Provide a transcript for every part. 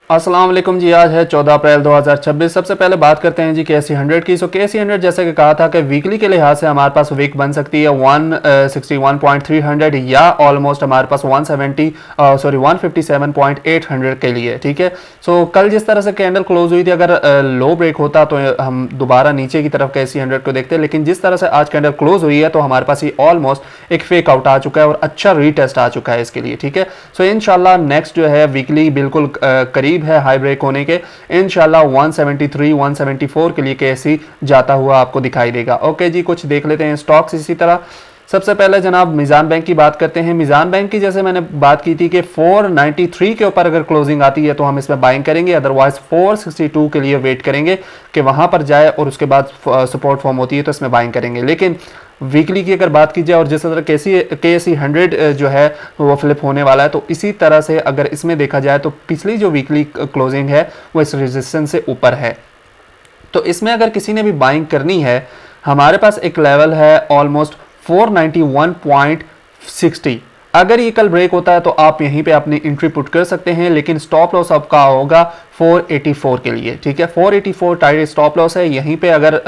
अस्सलाम वालेकुम जी। आज है 14 अप्रैल 2026। सबसे पहले बात करते हैं जी KSE 100 की। सो KSE 100 जैसे कि कहा था कि वीकली के लिहाज से हमारे पास वीक बन सकती है 161.300 या ऑलमोस्ट हमारे पास 157.800 के लिए, ठीक है। सो कल जिस तरह से कैंडल क्लोज हुई थी, अगर लो ब्रेक होता तो हम दोबारा नीचे की तरफ KSE 100 को देखते, लेकिन जिस तरह से आज कैंडल क्लोज हुई है तो हमारे पास ये ऑलमोस्ट एक फेक आउट आ चुका है और अच्छा रीटेस्ट आ चुका है इसके लिए, ठीक है। सो इंशाल्लाह नेक्स्ट जो है वीकली बिल्कुल करीब है हाई ब्रेक होने के। इंशाल्लाह 173 174 के लिए KSE जाता हुआ आपको दिखाई देगा। ओके जी, कुछ देख लेते हैं स्टॉक्स इसी तरह। सबसे पहले जनाब मिजान बैंक की बात करते हैं। मिजान बैंक की जैसे मैंने बात की थी कि 493 के ऊपर अगर क्लोजिंग आती है तो हम इसमें बाइंग करेंगे, अदरवाइज 462 के लिए वेट करेंगे कि वहां पर जाए और उसके बाद सपोर्ट फॉर्म होती है तो इसमें बाइंग करेंगे। लेकिन वीकली की अगर बात की जाए और जिस तरह KSE 100 जो है वो फ्लिप होने वाला है, तो इसी तरह से अगर इसमें देखा जाए तो पिछली जो वीकली क्लोजिंग है वो इस रेजिस्टेंस से ऊपर है। तो इसमें अगर किसी ने भी बाइंग करनी है, हमारे पास एक लेवल है ऑलमोस्ट 491.60। अगर ये कल ब्रेक होता है तो आप यहीं पे अपनी एंट्री पुट कर सकते हैं, लेकिन स्टॉप लॉस आपका होगा 484 के लिए, ठीक है। 484 टाइट स्टॉप लॉस है, यहीं पे अगर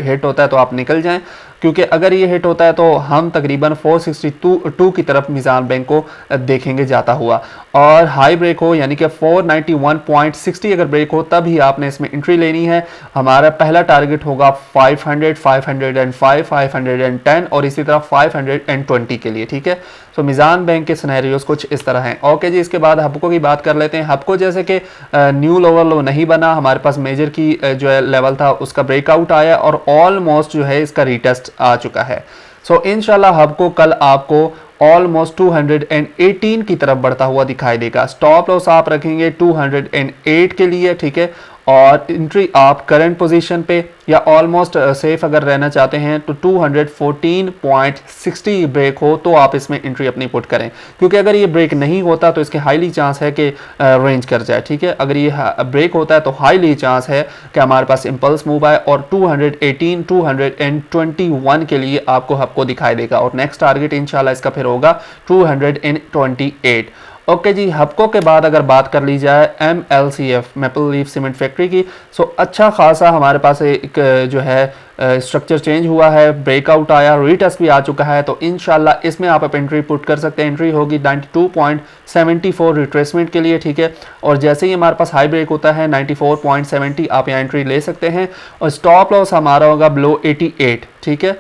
हिट होता है तो आप निकल जाएं, क्योंकि अगर ये हिट होता है तो हम तकरीबन 462 की तरफ मिजान बैंक को देखेंगे जाता हुआ, और हाई ब्रेक हो यानी कि 491.60 अगर ब्रेक हो तब ही आपने इसमें एंट्री लेनी है। हमारा पहला टारगेट होगा 500, 505, 510 और इसी तरह 520 के लिए, ठीक है। सो मिजान बैंक के सिनेरियोस कुछ इस तरह हैं। ओके जी, इसके बाद हबको की बात कर लेते हैं। हबको जैसे कि न्यू लोअर लो नहीं बना, हमारे पास मेजर की जो है लेवल था उसका ब्रेकआउट आया और ऑलमोस्ट जो है इसका रीटेस्ट आ चुका है। सो इंशाल्लाह हबको कल आपको ऑलमोस्ट 218 की तरफ बढ़ता हुआ दिखाई देगा। स्टॉप लॉस आप रखेंगे 208 के लिए, ठीक है, और एंट्री आप करंट पोजीशन पे या ऑलमोस्ट सेफ अगर रहना चाहते हैं तो 214.60 ब्रेक हो तो आप इसमें एंट्री अपनी पुट करें, क्योंकि अगर ये ब्रेक नहीं होता तो इसके हाईली चांस है कि रेंज कर जाए, ठीक है। अगर ये ब्रेक होता है तो हाईली चांस है कि हमारे पास इंपल्स मूव आए और 218 221 के लिए आपको दिखाई देगा, और नेक्स्ट टारगेट इंशाल्लाह इसका फिर होगा 228। ओके जी, हबको के बाद अगर बात कर ली जाए MLCF maple leaf cement factory की, सो अच्छा खासा हमारे पास एक जो है स्ट्रक्चर चेंज हुआ है, ब्रेकआउट आया, रीटेस्ट भी आ चुका है, तो इंशाल्लाह इसमें आप एंट्री पुट कर सकते हैं। एंट्री होगी 92.74 रिट्रेसमेंट के लिए, ठीक है, और जैसे ही हमारे पास हाई ब्रेक होता है 94.70 आप यहाँ एंट्री ले सकते हैं, और स्टॉप लॉस हमारा होगा बिलो 88, ठीक है।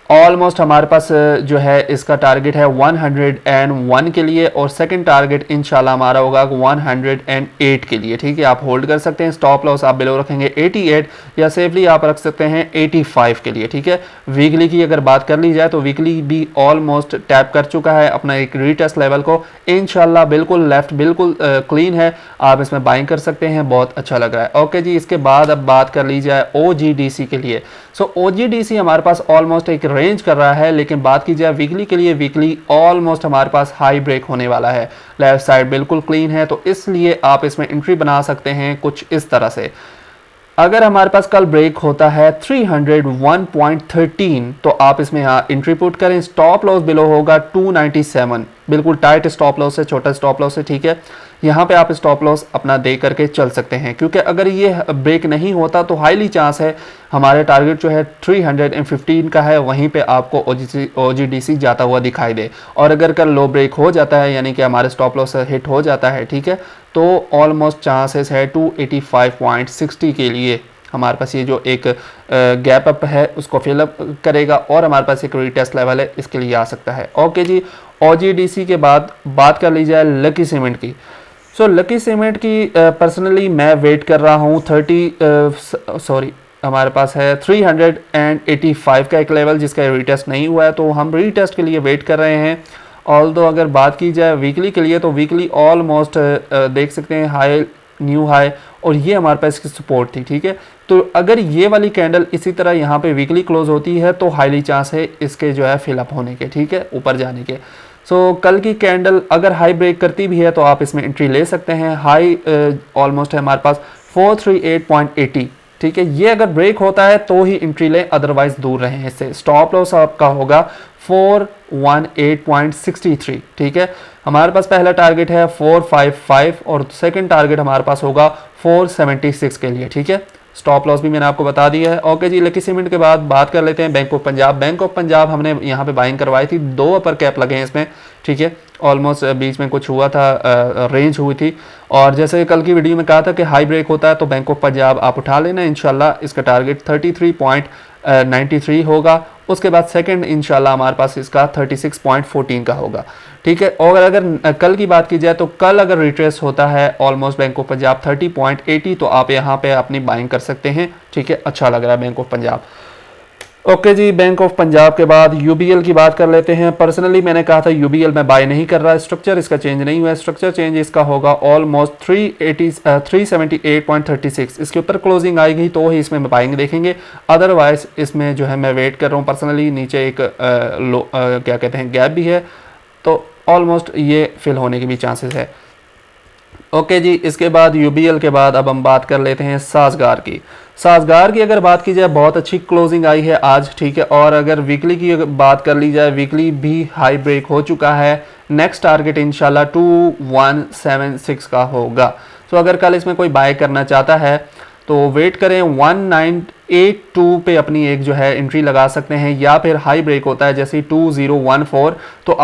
ऑलमोस्ट हमारे पास जो है इसका टारगेट है 101 के लिए, और सेकंड टारगेट इंशाल्लाह हमारा होगा 108 के लिए, ठीक है। आप होल्ड कर सकते हैं, स्टॉप लॉस आप बिलो रखेंगे 88 या सेफली आप रख सकते हैं 85 के लिए, ठीक है। वीकली की अगर बात कर ली जाए तो वीकली भी ऑलमोस्ट टैप कर चुका है अपना एक रीटेस्ट लेवल को, इंशाल्लाह बिल्कुल लेफ्ट बिल्कुल क्लीन है, आप इसमें बाइंग कर सकते हैं, बहुत अच्छा लग रहा है। ओके जी, इसके बाद अब बात कर ली जाए OGDC के लिए। सो OGDC हमारे पास ऑलमोस्ट एक रेंज कर रहा है, लेकिन बात की जाए वीकली के लिए, वीकली ऑलमोस्ट हमारे पास हाई ब्रेक होने वाला है, लेफ्ट साइड बिल्कुल क्लीन है, तो इसलिए आप इसमें एंट्री बना सकते हैं कुछ इस तरह से। अगर हमारे पास कल ब्रेक होता है 301.13 तो आप इसमें यहाँ एंट्री पुट करें। स्टॉप लॉस बिलो होगा 297, बिल्कुल टाइट स्टॉप लॉस है, छोटा स्टॉप लॉस है, ठीक है। यहाँ पे आप स्टॉप लॉस अपना दे करके चल सकते हैं, क्योंकि अगर ये ब्रेक नहीं होता तो हाईली चांस है हमारे टारगेट जो है 315 का है, वहीं पे आपको OGDC जाता हुआ दिखाई दे, और अगर कल लो ब्रेक हो जाता है यानी कि हमारे स्टॉप लॉस हिट हो जाता है, ठीक है, तो ऑलमोस्ट चांसेस है 285.60 के लिए हमारे पास ये जो एक गैप अप है उसको फिलअप करेगा, और हमारे पास एक रीटेस्ट लेवल है इसके लिए आ सकता है। ओके जी, OGDC के बाद बात कर ली जाए लकी सीमेंट की। सो लकी सीमेंट की पर्सनली मैं वेट कर रहा हूँ हमारे पास है 385 का एक लेवल जिसका रीटेस्ट नहीं हुआ है, तो हम रीटेस्ट के लिए वेट कर रहे हैं। ऑल्दो अगर बात की जाए वीकली के लिए तो वीकली ऑलमोस्ट देख सकते हैं हाई न्यू हाई, और ये हमारे पास इसकी सपोर्ट थी, ठीक है। तो अगर ये वाली कैंडल इसी तरह यहाँ पे वीकली क्लोज होती है तो हाईली चांस है इसके जो है फिलअप होने के, ठीक है, ऊपर जाने के। सो कल की कैंडल अगर हाई ब्रेक करती भी है तो आप इसमें एंट्री ले सकते हैं। हाई ऑलमोस्ट है हमारे पास 438.80, ठीक है, ये अगर ब्रेक होता है तो ही एंट्री लें, अदरवाइज दूर रहें इससे। स्टॉप लॉस आपका होगा 418.63, ठीक है। हमारे पास पहला टारगेट है 455 और सेकंड टारगेट हमारे पास होगा 476 के लिए, ठीक है। स्टॉप लॉस भी मैंने आपको बता दिया है। ओके जी, लकी सीमेंट के बाद बात कर लेते हैं bank of Punjab. Bank of Punjab हमने यहाँ पे बाइंग करवाई थी, 2 अपर कैप लगे हैं इसमें, ठीक है। ऑलमोस्ट बीच में कुछ हुआ था, रेंज हुई थी, और जैसे कल की वीडियो में कहा था कि हाई ब्रेक होता है तो बैंक ऑफ पंजाब आप उठा लेना इंशाल्लाह। इसका टारगेट 33.93 होगा। उसके बाद सेकंड इंशाल्लाह हमारे पास इसका 36.14 का होगा, ठीक है। और अगर कल की बात की जाए तो कल अगर रिट्रेस होता है ऑलमोस्ट बैंक ऑफ पंजाब 30.80, तो आप यहाँ पे अपनी बाइंग कर सकते हैं, ठीक है। अच्छा लग रहा है bank of Punjab. Okay ji, bank of Punjab के बाद यूबीएल की बात कर लेते हैं। पर्सनली मैंने कहा था यूबीएल में बाय नहीं कर रहा, स्ट्रक्चर इसका चेंज नहीं हुआ है। स्ट्रक्चर चेंज इसका होगा ऑलमोस्ट 378.36। इसके ऊपर क्लोजिंग आएगी तो ही इसमें बाइंग देखेंगे, अदरवाइज इसमें जो है मैं वेट कर रहा हूँ पर्सनली। नीचे एक क्या कहते हैं गैप भी है, तो ऑलमोस्ट ये फिल होने के भी चांसेस है। ओके जी, इसके बाद यूबीएल के बाद अब हम बात कर लेते हैं साजगार की। साजगार की अगर बात की जाए बहुत अच्छी क्लोजिंग आई है आज, ठीक है। और अगर वीकली की बात कर ली जाए, वीकली भी हाई ब्रेक हो चुका है। नेक्स्ट टारगेट इंशाल्लाह 2176 का होगा। तो अगर कल इसमें कोई बाय करना चाहता है तो वेट करें, 1982 पे अपनी एक जो है एंट्री लगा सकते हैं, या फिर हाई ब्रेक होता है जैसे 2014 तो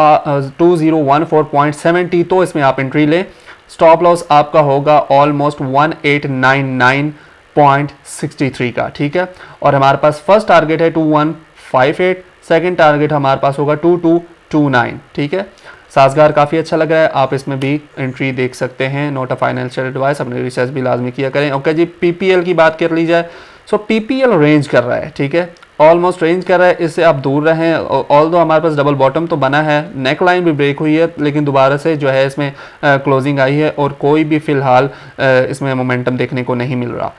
2014.70 तो इसमें आप एंट्री लें। स्टॉप लॉस आपका होगा ऑलमोस्ट 1899.63 का, ठीक है। और हमारे पास फर्स्ट टारगेट है 2158, सेकंड टारगेट हमारे पास होगा 2229, ठीक है। साजगार काफ़ी अच्छा लग रहा है, आप इसमें भी एंट्री देख सकते हैं। नोट अ फाइनेंशियल एडवाइस, अपने रिसर्च भी लाजमी किया करें। ओके जी, पीपीएल की बात कर ली जाए, सो पीपीएल रेंज कर रहा है, ठीक है। ऑलमोस्ट रेंज कर रहा है, इससे आप दूर रहें। ऑल दो हमारे पास डबल बॉटम तो बना है, नेक लाइन भी ब्रेक हुई है, लेकिन दोबारा से जो है इसमें क्लोजिंग आई है और कोई भी फ़िलहाल इसमें मोमेंटम देखने को नहीं मिल रहा,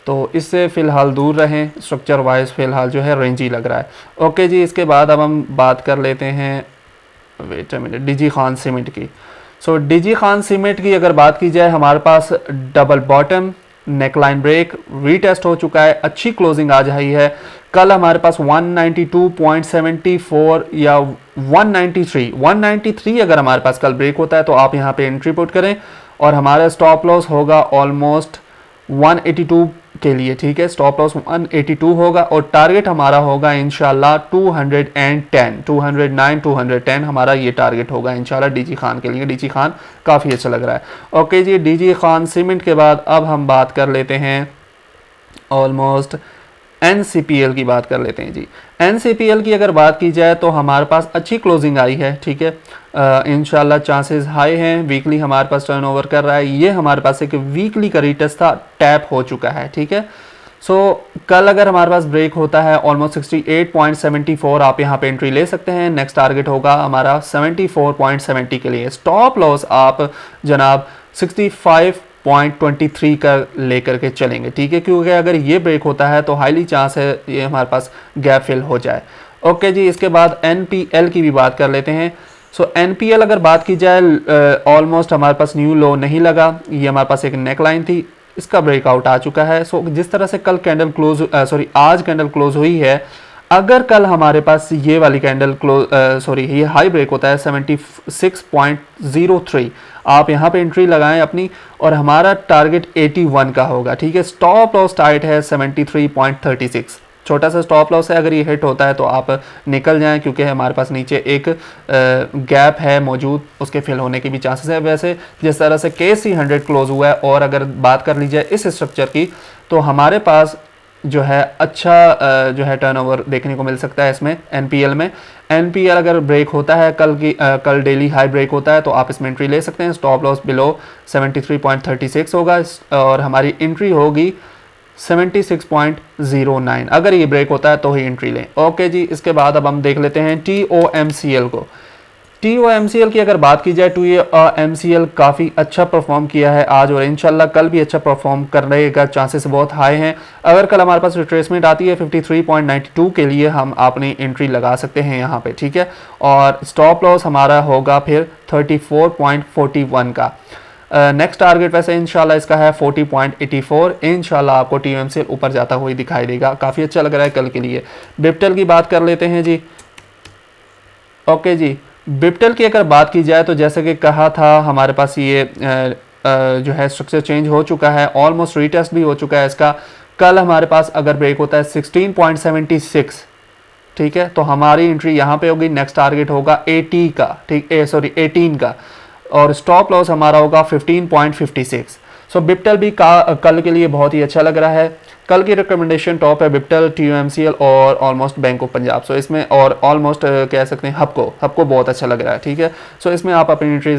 तो इससे फ़िलहाल दूर रहें। स्ट्रक्चर वाइज फ़िलहाल जो है रेंज ही लग रहा है। ओके जी, इसके बाद अब हम बात कर लेते हैं, wait a minute, DG Khan cement की। सो डीजी खान सीमेंट की अगर बात की जाए, हमारे पास double bottom, neckline break, retest हो चुका है, अच्छी क्लोजिंग आ जाई है। कल हमारे पास 192.74 या 193 अगर हमारे पास कल ब्रेक होता है तो आप यहाँ पे एंट्री पुट करें, और हमारा स्टॉप लॉस होगा ऑलमोस्ट 182 के लिए, ठीक है। स्टॉप लॉस 182 होगा और टारगेट हमारा होगा इंशाल्लाह 210 हमारा ये टारगेट होगा इंशाल्लाह डीजी खान के लिए। डीजी खान काफ़ी अच्छा लग रहा है। ओके जी, डीजी खान सीमेंट के बाद अब हम बात कर लेते हैं ऑलमोस्ट एनसीपीएल की बात कर लेते हैं जी। एनसीपीएल की अगर बात की जाए तो हमारे पास अच्छी क्लोजिंग आई है, ठीक है। इंशाल्लाह चांसेस हाई हैं। वीकली हमारे पास टर्नओवर कर रहा है, ये हमारे पास एक वीकली का रीटेस्ट था, टैप हो चुका है, ठीक है। सो कल अगर हमारे पास ब्रेक होता है ऑलमोस्ट 68.74 आप यहाँ पे एंट्री ले सकते हैं। नेक्स्ट टारगेट होगा हमारा 74.70 के लिए। स्टॉप लॉस आप जनाब 65.23 का लेकर के चलेंगे, ठीक है, क्योंकि अगर ये ब्रेक होता है तो हाईली चांस है ये हमारे पास गैप फिल हो जाए। ओके जी, इसके बाद एनपीएल की भी बात कर लेते हैं। सो एनपीएल अगर बात की जाए, ऑलमोस्ट हमारे पास न्यू लो नहीं लगा, ये हमारे पास एक नेकलाइन थी, इसका ब्रेकआउट आ चुका है। सो जिस तरह से कल कैंडल क्लोज आज कैंडल क्लोज हुई है, अगर कल हमारे पास ये वाली कैंडल ये हाई ब्रेक होता है 76.03 आप यहाँ पे एंट्री लगाएं अपनी, और हमारा टारगेट 81 का होगा, ठीक है। स्टॉप लॉस टाइट है 73.36, छोटा सा स्टॉप लॉस है, अगर ये हिट होता है तो आप निकल जाएं, क्योंकि हमारे पास नीचे एक गैप है मौजूद, उसके फिल होने की भी चांसेस है। वैसे जिस तरह से KC 100 क्लोज हुआ है, और अगर बात कर ली जाए इस स्ट्रक्चर की, तो हमारे पास जो है अच्छा जो है टर्नओवर देखने को मिल सकता है इसमें एनपीएल में। एनपीएल अगर ब्रेक होता है कल डेली हाई ब्रेक होता है तो आप इसमें एंट्री ले सकते हैं। स्टॉप लॉस बिलो 73.36 होगा और हमारी एंट्री होगी 76.09। अगर ये ब्रेक होता है तो ही एंट्री लें। ओके जी, इसके बाद अब हम देख लेते हैं TOMCL को। TOMCL की अगर बात की जाए, TOMCL काफ़ी अच्छा परफॉर्म किया है आज, और इंशाल्लाह कल भी अच्छा परफॉर्म करने का चांसेस बहुत हाई हैं। अगर कल हमारे पास रिट्रेसमेंट आती है 53.92 के लिए, हम अपनी एंट्री लगा सकते हैं यहाँ पे, ठीक है। और स्टॉप लॉस हमारा होगा फिर 34.41 का। नेक्स्ट टारगेट वैसे इंशाल्लाह इसका है 40.84। इंशाल्लाह आपको TMCL ऊपर जाता हुआ दिखाई देगा, काफ़ी अच्छा लग रहा है कल के लिए। बिप्टल की बात कर लेते हैं जी। ओके जी, बिप्टल की अगर बात की जाए तो जैसे कि कहा था हमारे पास ये जो है स्ट्रक्चर चेंज हो चुका है, ऑलमोस्ट रीटेस्ट भी हो चुका है इसका। कल हमारे पास अगर ब्रेक होता है 16.76, ठीक है, तो हमारी एंट्री यहाँ पे होगी। नेक्स्ट टारगेट होगा 80 का, ठीक, 18 का, और स्टॉप लॉस हमारा होगा 15.56। सो बिप्टल भी कल के लिए बहुत ही अच्छा लग रहा है। कल की रिकमेंडेशन टॉप है बिप्टल, TMCL और ऑलमोस्ट बैंक ऑफ पंजाब। सो इसमें और ऑलमोस्ट कह सकते हैं हबको बहुत अच्छा लग रहा है, ठीक है। सो इसमें आप अपनी एंट्री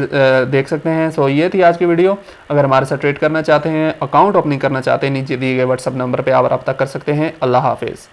देख सकते हैं। सो ये थी आज की वीडियो। अगर हमारे साथ ट्रेड करना चाहते हैं, अकाउंट ओपनिंग करना चाहते हैं, नीचे दिए गए व्हाट्सअप नंबर पर आप रब्ता कर सकते हैं। अल्लाह हाफिज़।